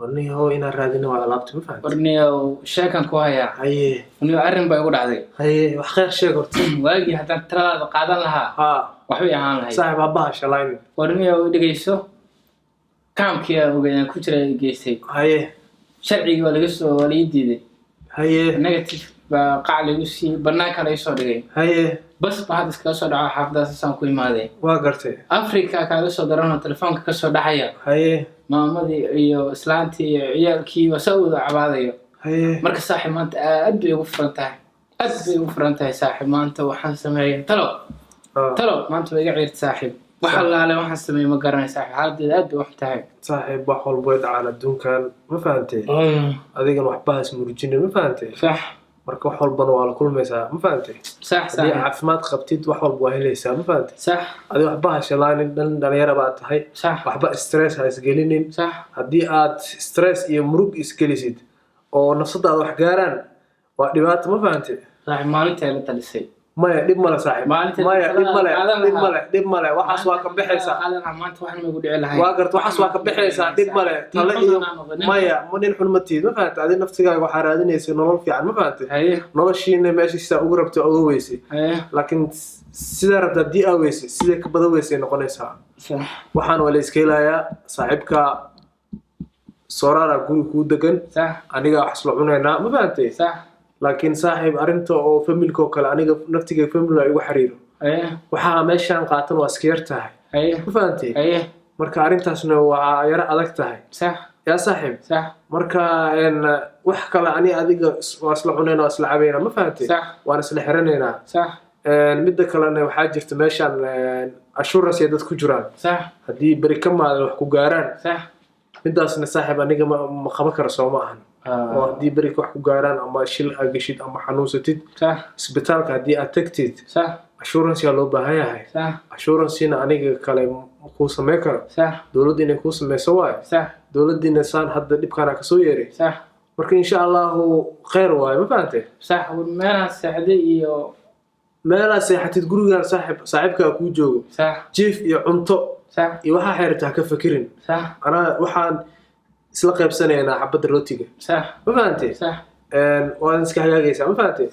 S2: warniyo ina raadina waa alaabta ma fahanti
S1: warniyo sheekan ku haya
S2: haye
S1: warniyo arrin baa igu dhacday
S2: haye wax khayr sheeg horta
S1: waagi haddaan tiradaada qaadan lahaa waxbay ahaan lahayd
S2: saaxiib aabbaha shalayni
S1: warniyo dhegeyso kaamkii ogeeyaan ku jiray geystay
S2: haye
S1: sharcigii waa laga soo walii diiday
S2: haye
S1: negative baa qac lagu sii banaanka laga soo dhigay
S2: haye
S1: bas baa hadda iskaga soo dhaca xaafadaas saan ku imaaday
S2: waa gartay
S1: afrika kaaga soo daranoo telefoonka ka soo dhacaya
S2: haye
S1: maamadii iyo islaantii iyo ciyaalkii waa soo wada cabaadayo
S2: haye
S1: marka saaxiib maanta aad bay ugu furan tahay saaxiib maanta waxaan sameeyay talo maanta way iga ciirta saaxiib waxa laale waxaan sameeyay ma garanay saaxiib xaaladdeeda aad bay wax tahay
S2: saaxiib wax walba dhacaan adduunkan ma fahantay adigan waxba has murjinin ma fahantay
S1: sax
S2: marka wax walbana waa la kulmaysaa ma fahantay
S1: sax
S2: haddii caafimaad qabtid wax walba waa helaysaa ma fahantay
S1: sax
S2: adii waxba ha shalaanin dhalinyaro baad tahay waxba stress ha isgelinin haddii aad stress iyo murug isgelisid oo nafsadaada wax gaaraan waa dhibaato ma fahantay
S1: saaxiib maalinta la talisay
S2: maya dhib male saaxiib maya dhib male waxaas waa ka bixaysaa waa garta waxaas waa ka bixaysaa dhib male tale iyo maya ma nin xun ma tiid ma fahantay adi naftigaaga waxaa raadinaysay nolol fiican ma fahantay noloshiina meesha sidaa ugu rabta oga weysay laakiin sidaa rabta haddii aa weysay sidee ka badan weysay noqonaysaa waxaan waa la iska helayaa saaxiibka sooraara guri kuu degan anigaa wax isla cunaynaa ma fahantay laakiin saaxiib arrinta oo familka oo kale aniga naftiga family ay ugu xiriiro waxaa meeshaan qaatan waa iska yar tahay ma fahantay marka arrintaasna waa yara adag tahay yaa saaxiib marka wax kale ani adiga waa isla cunaynaa waa isla cabaynaa ma fahantay waan isla xiranaynaa midda kalena waxaa jirta meeshaan assurance ay dad ku jiraan haddii beri ka maalin wax ku gaaraan midaasna saaxiib aniga ma qaban karo soo ma ahan oo haddii berika wax ku gaaraan ama shil aad geshid ama xanuunsatid isbitaalka haddii aad tagtid assurance yaa loo baahan yahay assuranceina aniga kale kuu samayn karo dowladda inay kuu samayso waayo dowladdiina saan hadda dhibkaana kasoo yeeray marka insha allahu khayr waayo ma fahantay
S1: meelaha seexday iyo
S2: meelaha seexatid gurigaan saaxiibkaa kuu joogo jiif iyo cunto iyo waxaa xeertaa ka fakirin anaa waxaan isla qaybsanaynaa xabadda rootiga ma fahantay waad iska hagaagaysaa ma fahantay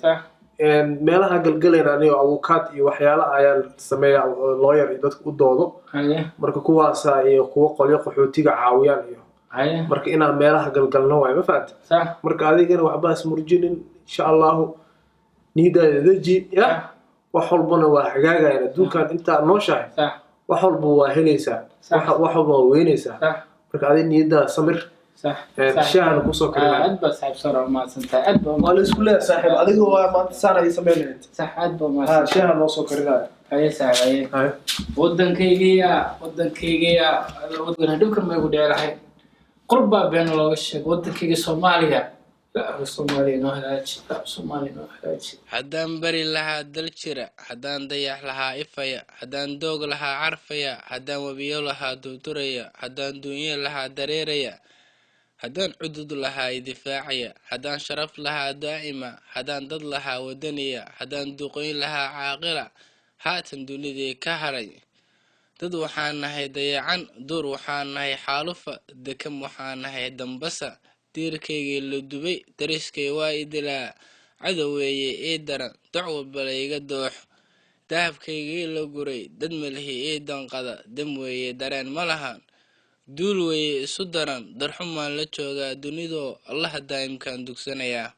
S2: meelaha galgalayna anigo awokaad iyo waxyaala ayaa sameeya lawyer iyo dadka u doodo marka kuwaasa iyo kuwa qolyo qaxootiga caawiyaan iyo marka inaan meelaha galgalno waayo ma fahantay marka adigana waxba ismurjinin insha allahu niidaada deji wax walbana waa hagaagayaan adduunkan intaa nooshahay wax walba waa helaysaa wax walba waa weynaysaa marka adi niyadda samir shahana kusoo karina
S1: aad baa saaxiib soo maadsantahay aad baa
S2: waa la isku leeyahay saaxiib adiga waa maanta saan ay sameeyeen
S1: sax aad baa maadsantahay
S2: shaha noo soo karinaya
S1: haye saaxiib wadankaygiya wadana dhibkan ma igu dhici lahayd qurbaa been looga sheego wadankayga Soomaaliya لا Soomaali noo hagaaji Soomaali noo hagaaji
S12: haddaan bari lahaa dal jira haddaan dayax lahaa ifaya haddaan doog lahaa carfaya haddaan webiyo lahaa durduraya haddaan duunyo lahaa dareeraya haddaan cudud lahaa idifaacaya haddaan sharaf lahaa daa'ima haddaan dad lahaa wadaniya haddaan duqoyn lahaa caaqila haatan dunidii ka haray dad waxaan nahay dayacan duur waxaan nahay xaalufa dekam waxaan nahay dambasa diirkaygii la dubay dariskay waa idilaa cadow weeye ii daran doc walba layga doox dahabkaygii la guray dad malhi ii danqada dam weeye dareen ma lahan duul weeye isu daran darxumaan la joogaa dunidoo allaha daa'imkaan dugsanayaa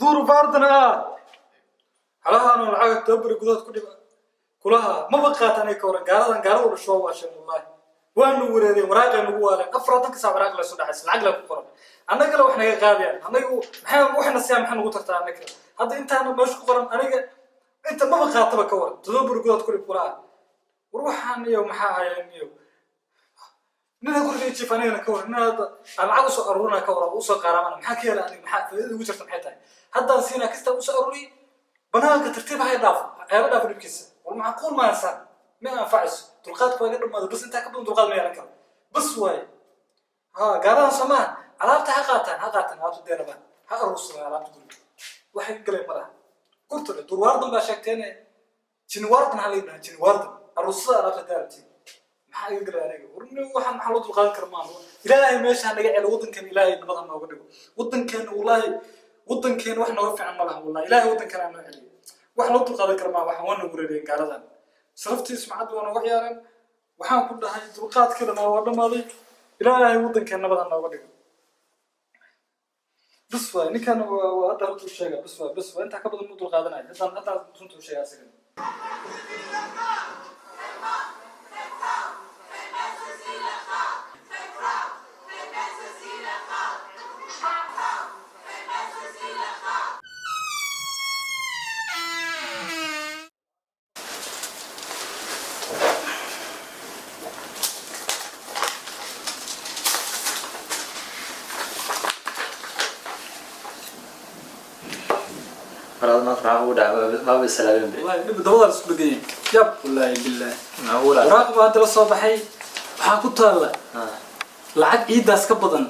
S7: دور فاردنا علىها أنا العقد تبرق قدرت كلها ما بقات أنا كورا قارض ولا شو واشين والله وأنا وريدي مراقة نقولة أفرادك سام مراقة لسنا حس العقل كورا أنا قالوا إحنا غاديان أنا يقول إحنا سام إحنا قلت أنا كذا هذا أنت أنا مش كورا أنا أنت ما بقات بكورا تبرق قدرت كلها وروح أنا يوم حاجة يوم من أقول لك شوف أنا كورا أنا العقد سأرونا كورا وصل قرامنا محكي أنا محكي وجرت محيطها هذا سينا كستا وسأرولي بناك ترتيب هاي دافع هاي دافع الكيس والمعقول ما إنسان ما ينفعش طرقات قوية ما بس أنت كبدون طرقات ما ينفع بس واي قالنا سمان على حقاتن هاتو دينا بان ها الرسول على تقول واحد قال مرة قلت له دور واردن باشكتين شنو واردن علينا شنو واردن الرسول على تدارتي ما حد يقدر عليه ورني واحد محل طرقات كرمان إلهي ماشي هنرجع على وطن كان إلهي نبض ما قدره وطن كان والله ودن كان وحنا وفي عن ملها والله إلهي ودن كان عنا عليه وحنا وطن قادر كرما وحنا وانا وريدين قاردان صرفتي سمعت وانا وحيارا وحنا كلها هاي طرقات كذا ما ورنا ماضي إلهي ودن كان نبض ما قدره بس وين كان وهذا هو الشيء بس وين تكبر الموضوع قادنا هذا كنت الشيء أسكن
S13: فرضنا نطرح ودع ما بالسلامين به
S7: والله نبي دولار سبقين يب والله بالله معقولة راقب هذا الصباحي حاكوتها الله لعك إيداس كبدن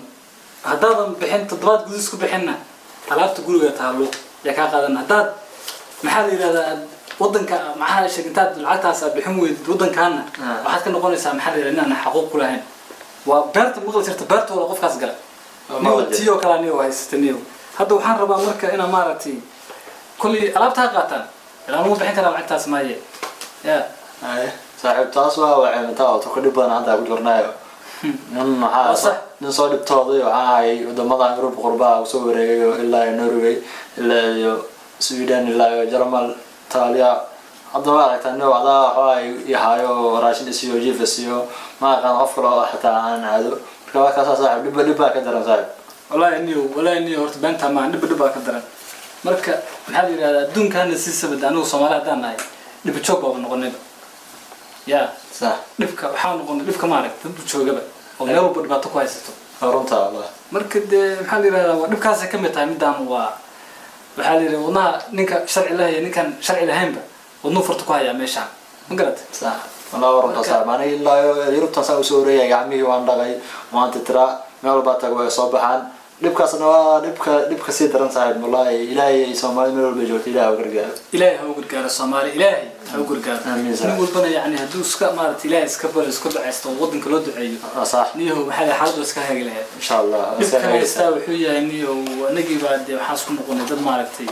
S7: هذا بحين تضرات جزء بحنا على تقول يا تعالوا يا كأقدر هذا محل إذا ودن ك معها شركات العتاس بحمود ودن كان وحتى نقول إنسان محل لأننا حقوق كلهن وبرت مغلق صرت برت ولا قف كاس قال نيو تيو كلا نيو هاي ستنيو هذا وحن ربع مركا أنا مارتي كل ألعبتها قاتن ilaa lagu bixin karaa lacagtaas maaye ya
S13: saaxiib taas waa waceentaa oo ku dhib badan hadda ku jirnaayo nin soo dhibtooday waxaa ahay wadamadan Yurub qurbaa u soo wareegay ilaa Norway ilaa iyo Sweden ilaa iyo Jarmal Italia hadda waa aragtaa inuu wadaa yahayo raashin isiyo jiifas iyo ma aqaan qof kale oo xitaa aan aado marka waa kaas saaxiib dhib baa ka daran saaxiib
S7: والله إني هرت بنتها ما نبى كدران مركا محل هذا دون كان السيسة بدأنو صومالي دان هاي نبى تشوكه ونقول يا
S13: صح
S7: نبكى وحاول نقول نبكى مالك نبى تشوكه بقى أو نيرو بدي باتو كويس تو
S13: رنتا والله
S7: مركا محل هذا نبكى هذا كم تايم دان محل هذا ونا نك شرع الله نك شرع الله بقى ونفرت كويا ماشان مقرد
S13: صح والله ورنتا صح معناه إلا يروح تساوي سوريا يا عمي وأنا غاي وأنت ترى meel walba tago way soo baxaan dhibkaasna waa dhibka sii daran saaxiib wallahi ilaahay Soomaali meel walba joogto ilaahay ha u gargaaro Soomaali ilaahay ha u gargaaro nin walbana yani haduu iska maartay ilaahay iska bar iska duceysto wadanka loo duceeyo sax niyo waxa xaaladu iska haglahay insha Allah asaa wuxuu yahay niyo anagii baad waxaan isku noqonay dad maartay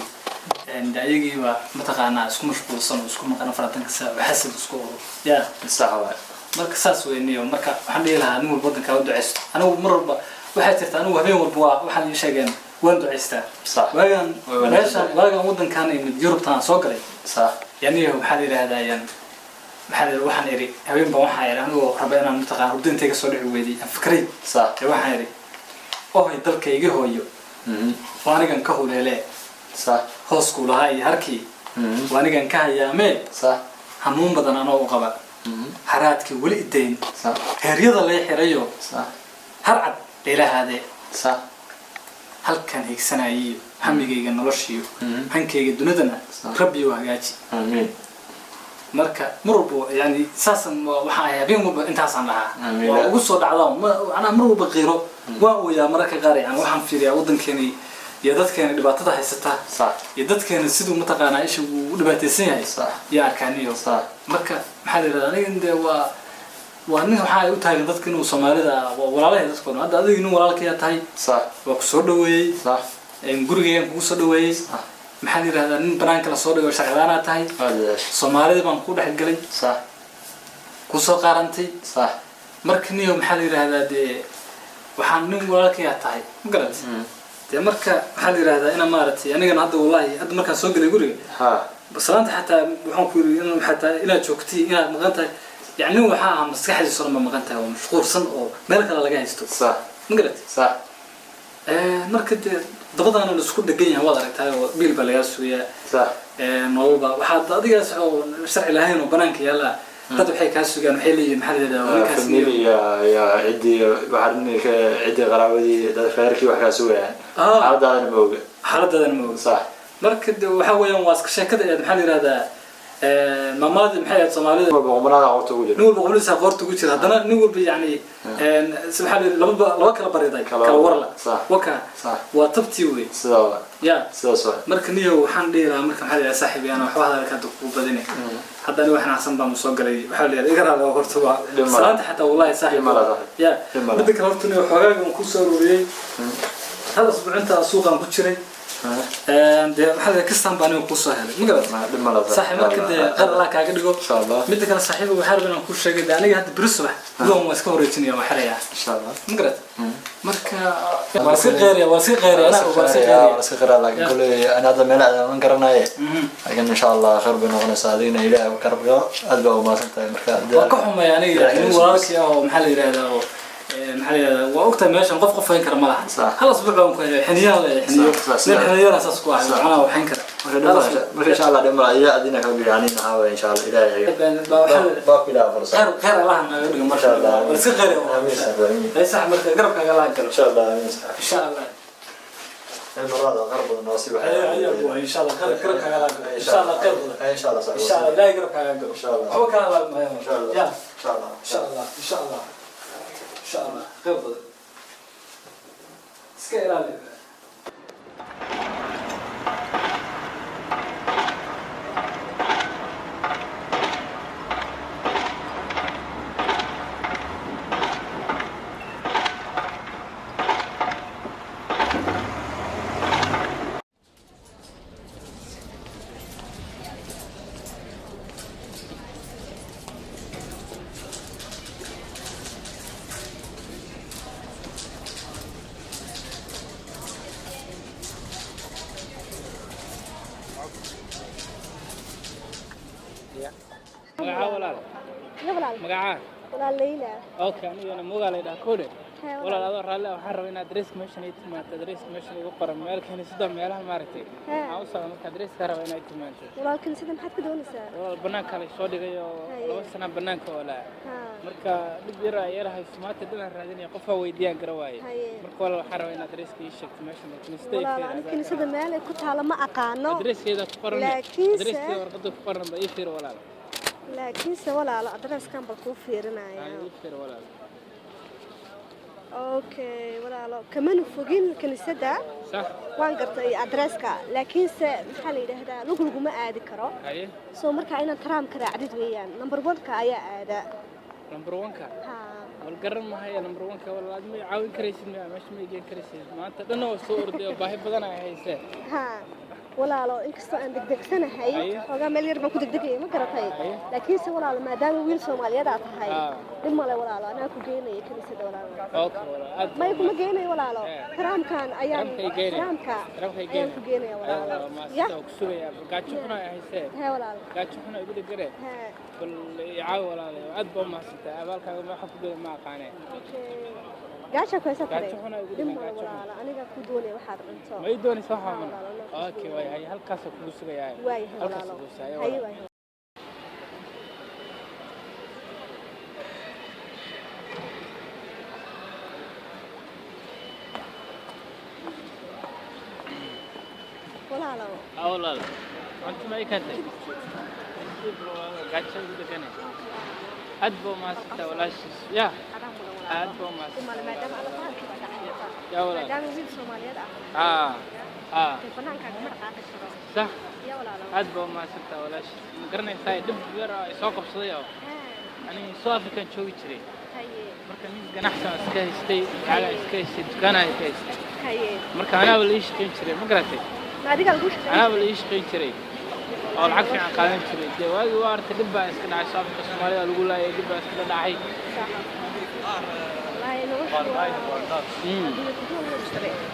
S13: ayagii waa mataqaanaa isku mashquulsan isku maqan faratanka saa xasab isku ya sax waa marka saas weeyniyo marka waxaan dhilahaa nin walba wadanka u duceysto anigu mar walba waxay jirtaa anigu habeen walba waxaan ii sheegeen waan duceystaa sax waagan wadankan imid Yurubtaan soo galay sax yani waxa la yiraahdaa waxaan iri habeen baan waxaan iri anigu raba inaan mataqaan hurdintayga soo dhici weydii fikray sax waxaan iri dalkayga hooyo waanigan ka huleele sax hoos ku lahaa iyo harkii waanigan ka hayaamee sax hanuun badan anoo u qaba haraadkii wali idayn heeryada la xirayo harcad ilaahaade halkan higsanayo hamigayga noloshiyo hankayga dunidana rabbi waa hagaaji amiin marka marbo yani saasan waxa ay habeen walba intaasaan lahaa waa ugu soo dhacdaa ana mar walba qiro waa uu yaa marka qaar yani waxaan fiiriyaa wadankeeni iyo dadkeena dhibaatada haysata iyo dadkeena sidoo mataqaanaa isha uu dhibaataysan yahay yaa arkaaniyo marka maxaa la yiraahdaa aniga waa nin waxa ay u taagan dadka inuu Soomaalida walaalahay dadkooda hadda adiga inuu walaalkay tahay waa ku soo dhaweeyay gurigeena ku soo dhaweeyay maxaa la yiraahdaa nin banaanka la soo dhaweeyo shaqadaana tahay Soomaalida baan ku dhex galay ku soo qaarantay marka niyo maxaa la yiraahdaa waxaan nin walaalkay tahay ma garanaysaa marka waxa la yiraahdaa ina maartay aniga hadda wallahi hadda markaan soo galay guriga baslaanta xataa waxaan ku yiri inuu xataa ila joogtay ina maqantay يعني waxa maskaxdiisa soo maqantay oo mashquulsan oo meel kale laga haysto sax ma garatay marka dabadana la isku dhagan yahay wada aragtay oo biil baa laga suuyaa sax noloba waxa adiga oo sharci lahayn oo banaanka yaala dad waxay ka suugaan waxay leeyihiin maxaa la yiraahdaa ninkaas ya cidi waxarnika cidi qaraabadii dad khayrkii wax ka suugaan xaaladana ma oga sax marka waxa weeyaan waa iska sheekada maxaa la yiraahdaa مامادي محيط صومالي بقومنا قورت وجود نور بقوليسا قورت وجود هذا نور يعني سبحان الله لبا كلا بريداي كلا ورلا وكا وطبتي وي سوا يا سوا مركنيه waxaan dheeraa marka waxa la saaxiib yana wax wada ka dad ku badinay hadda ni waxaan xasan baan soo galay waxa la iga raado horta waa salaanta xataa wallahi saaxiib ya midda kale horta ni xogaaga ku soo ururiyay hal usbuucinta suuqan ku jiray de waxa kastan baan ku soo helay magalad saaxiibka de qar la kaaga dhigo mid kale saaxiibku waxa rabaa ku sheegay aniga hadda birisba go'an waa iska wareejinaya waxa xiraya insha Allah magalad marka waa si qeeriya ana waa si qeeriya laakiin kulli ana hadda meel aan garanay laakiin insha Allah khayr baan noqonaysaa adina ilaahay ka rabbiyo aad baa u maasantahay marka waa ka xumay aniga in walaalkii oo maxaa la yiraahdaa محل وقتها ماشي نقف قفين كرم لها خلاص بقى حنيان حنيان أساس كواحد أنا وحنكر ما في إن شاء الله دم رأيي أدينا كبير يعني نحاول إن شاء الله إلهي باقي لا فرصة خير الله ما شاء الله بس غير ليس عمرك قرب كلا إن شاء الله إن شاء الله المراد غرب الناصب أيوة إن شاء الله قرب كلا إن شاء الله قرب إن شاء الله إن شاء الله لا يقرب كلا إن شاء الله هو كان إن شاء الله إن شاء الله إن شاء الله إن شاء الله إن شاء الله قبل سكيرالي
S1: magacaa
S14: walaal Leila
S1: okay anigana magaala ida koode walaal adoo raalli waxaan rabaa inaad adrees meeshan ay timaado adrees meeshan igu qoran meel kaniisada meelaha maaragtay aan u soo markaa adrees ka rabaa inaad timaado
S14: walaal kaniisada maxaad ka doonaysaa
S1: walaal banaanka la soo dhigay oo 2 sano banaanka walaa marka dib yarahay sumaata dhan raadinaya qofka weydiiyaan garawaaye marka walaal waxaan rabaa inaad adrees ka ii sheegto meeshan kaniisada
S14: walaal kaniisada meel ay ku taalo ma aqaano
S1: adreeskeeda ku qoran adreeskeeda warqada ku qoran ba ii fiir walaal
S14: laakiin se walaal adreeskan bal ku fiirinaya
S1: ii fiir walaal
S14: okay walaalo kamanu fogin kaniisada
S1: صح
S14: waan gartay adreeska laakiin se maxaa la yiraahdaa lugu ma aadi karo
S1: haye
S14: soo marka inaan tram ka raacdid weeyaan number 1 ka ayaa aada
S1: number 1 ka wal garan ma haya number 1 ka walaal ma caawin karaysid meesha ma geen karaysid maanta dhan oo soo orday baahi badan ay haysay walaalo inkastoo aan degdegsanahay oga meel yar baan ku degdegay ma garatay laakiin se walaalo maadaama wiil Soomaaliyeed aad tahay dib male walaalo anaa ku geenay kaniisada walaalo okay walaalo ma ku geenay walaalo tramkan ayaan tramka ayaan ku geenay walaalo ya ku sugaya gaajo xuna ay haysay walaalo gaajo xuna igu dhigare bal yaaw walaalo aad baa ma haysata abaalkaaga ma xaq ku ma aqaanay gaasha ku haysta gaasho xuna igu dhigay walaalo aniga ku doonay waxaad cunto ma ii doonaysaa waxaan okay way halkaas ku sugayaa way walaalo hay way walaalo walaalo antu ma ikantay gaasho igu dhigay adbo ma sita walaashis ya adbo ma يا ولد دام وين سوماليات فنانك ما قاعد صح يا ولد أدبو ما سنت ولا شيء قرني ساي دب يرى يسوق بصديه يعني صافي كان شوي تري مركز جناحته سكايستي على سكايستي كان سكايستي مركز أنا وليش كين تري ما قرأتي ما دي قالوش أنا وليش كين تري أو العكس عن قانون تري جواي وارد دبا إسكن على صافي كسوماليا يقول لا دبا إسكن داعي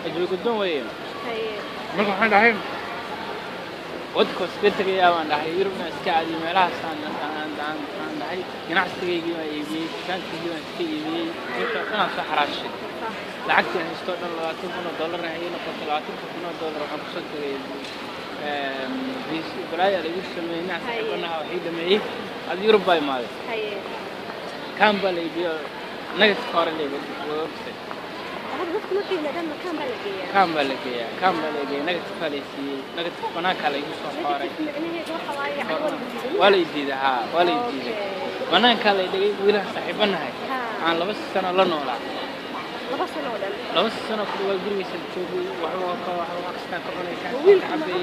S1: أجل قدوم وين؟ ما كان حد عين. ودكوا سكتك يا وان ده يرونا سكادي ملاها عن ده ينعس تيجي ما يبي كان تيجي ما تيجي يمكن أنا صح راشد. لعكت يعني استوى $200 هي نقطة $200 عم بصدق بيس برايا اللي يسمى الناس أنا وحيدة ما إيه هذا يربى مال. كان بالي بيو نجت كارلي وقفت. هذا بس كل شيء لدينا كان بالجيا نجت فاليسي نجت بناك على يوسف كاري. ولا يديدها ولا يديد. بناك على يدي ويله صاحبنا هاي. عن لبس سنة لا نولا. لبس سنة كل وجري يسلتوه وحوا أكستان كمان كان حبي.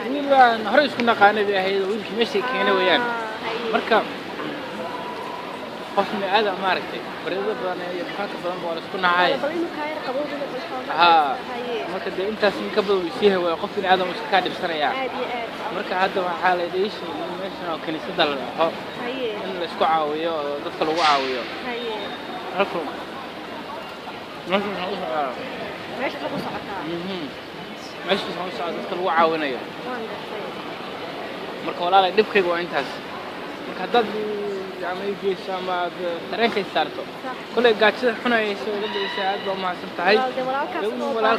S1: ويلا نهرس كنا قانا بهاي ويل كمشي كنا ويان. مركب. قسم هذا ماركتي بريدة بدنا يبقى كبرنا ولا سكون عاي مركز أنت سن قبل ويسيه وقفني هذا مش كاد بسرعة يعني مركز هذا حالة ليش مثلا كنيسة دل إن السكوع عاوية دخل وعاوية هكذا ماشي خمس ساعات دخل وعاونية مركز ولا لا دبكي وأنت مركز هذا يعني يجي سما ترين كي صارتو كل جاتش حنا يسوي لي ساعات وما سنتهاي ولا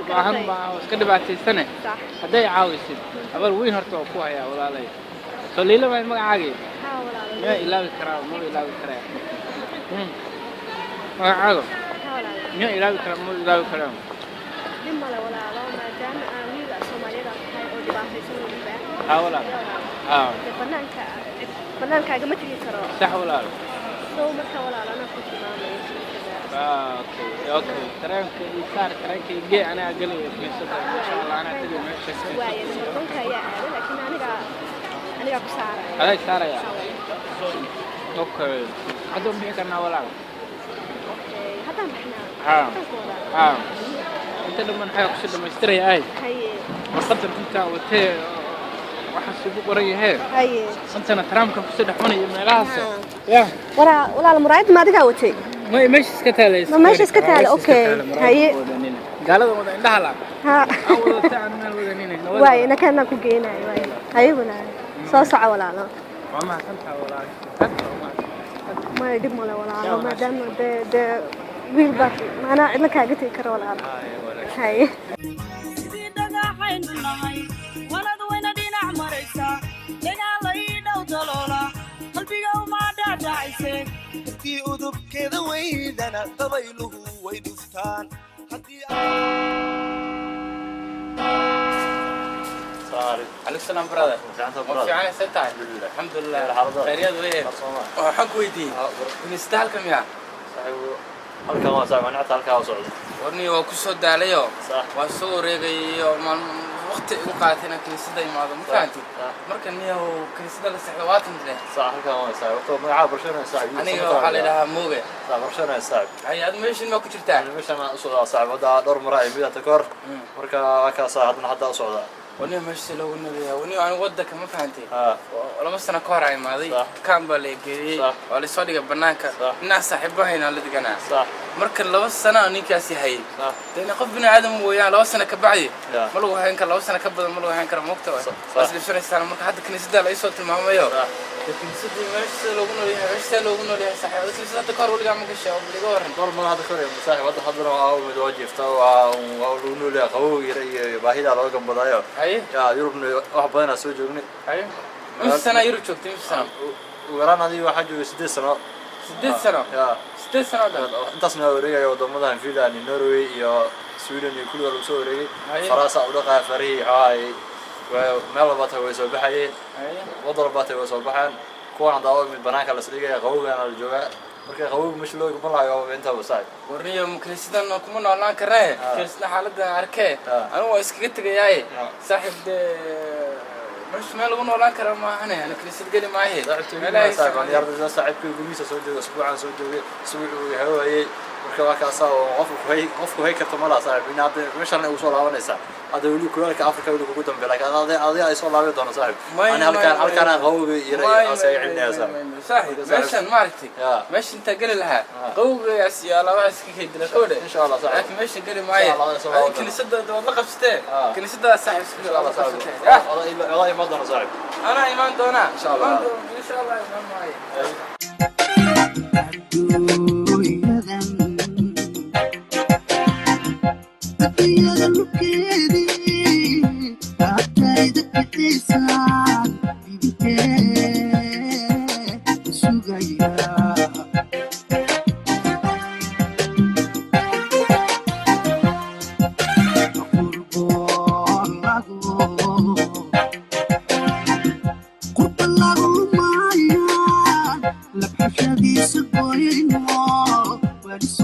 S1: كان كده بعد سنة هذا يعاوز أول وين هرتوا كوها يا ولا لا سليلة ما عاجي ما إلا بكرام ما إلا بكرام ما عاجو ما إلا بكرام ما إلا بكرام لما لا ولا ما دام أمير الصومالية هاي أودي بعثي سوي ولا بنانك ما تجي ترى صح ولا لا سو مركا ولا لا أنا كنت أوكي ترانك يسار ترانك يجي أنا أقول لك إن شاء الله أنا أتجي ماشي وايد بنانك يا لكن أنا بسارة هذا سارة يا أوكي هذا بيكرنا ولا هذا إحنا أنت لما نحيق شد ما يشتري هاي مقدر أنت وتي وحسبوك وريه هاي أنت نترامك في سد حوني من راسه يا ولا المرايد ما دقاوتي ما مش سكتالي مش سكتالي أوكي هاي قالوا ما عندها لا ها أول تاع من الودنين واي أنا كنا كوجينا واي هاي ولا صوصة ولا لا ما سنتها ولا
S14: ما يدم ولا ما دام ده ويل بات أنا عندك حاجة تكرر ولا هاي
S6: haddii udubkeeda weydana dabayluhu way dhuftaan
S12: عليك السلام برادر في عنا ستة الحمد لله خيريات وين وحق ويدي ونستاهل كم يا
S15: halkan waa sax macnaha halka waa socdo
S12: warni waa ku soo daalayo waa soo reegayo waqti ugu qaatayna kaniisada imaado ma fahanti marka niyo kaniisada la saxdo waatan leh
S15: sax halkan waa sax waqti magaca barshana sax
S12: aniga waxa la dhahaa mooge
S15: sax barshana sax
S12: ay aad meeshin ma ku jirtaa
S15: meeshan ma soo sax wada dhowr mar ay midda kor marka waa ka sax hadna hadda socda
S12: وني ماشي لو نبي وني أنا ودك ما فهمتي ولا بس أنا كهر عين ماضي كان بالي ولا صديق بناك الناس صاحبها هنا اللي تجنا مركل لو بس أنا أني كاسي هاي لأن قفنا عدم ويا لو سنة كبعي ملو هين كلا لو سنة كبد ملو هين كلا مكتوب بس اللي شنو يستعمل مرك حد كنيسة لا يسوي المهم يو كنيسة ماشي لو قلنا ليها ماشي لو قلنا ليها صاحب بس كنيسة تكهر ولا عم كشة وبلي جوهرن
S15: دور ما هذا كهر صاحب هذا حضره أو متواجد توا أو لونه له هو باهي على رقم بداية يا يوروب واحد سوي جوني
S12: أيه مش سنة يوروب شوفتي مش سنة
S15: ورانا دي واحد جو 6 سنة
S12: 6 سنة
S15: يا
S12: 6 سنة ده
S15: أنت سنة وريجا يا ضمنها في فيلا النرويج يا سويدن كل ولا سوري فرنسا ودقة فري هاي وملبطة ويسوبحين وضربته ويسوبحين كون عند أول من بناك الأسرية غوغ أنا الجواء marka qabow mesh loo gaban lahayo inta wasaay
S12: warniyo mukrisidana kuma noolaan karee kirsna xaaladda arkay anigu waa iskaga tagayay saaxiib mesh meel lagu noolaan karo ma ahane ana krisid gali ma ahayd
S15: meelaha saaxiib yarda saaxiibkii guriisa soo jooga usbuucan soo joogay suuqu hawayay marka waa kaas oo qofku hay karto malaha saaxiib in hadda meeshan ay soo laabanaysa هذا يقول لك كلك أفريقيا يقول لك قدام بلك هذا أي صار لابد أنا صاحب أنا هل كان قوي يري أسيعني يا
S12: صاحب ماشان مارتي ماش أنت قل لها قوي أسيا لا بس كيد لكوده إن شاء الله صاحب لكن ماش قل معي كل سدة والله قفستين كل سدة صاحب سكر الله صاحب
S15: والله إيمان دونا صاحب
S12: أنا إيمان دونا إن شاء الله إن شاء الله إيمان معي
S6: This boy, no, where is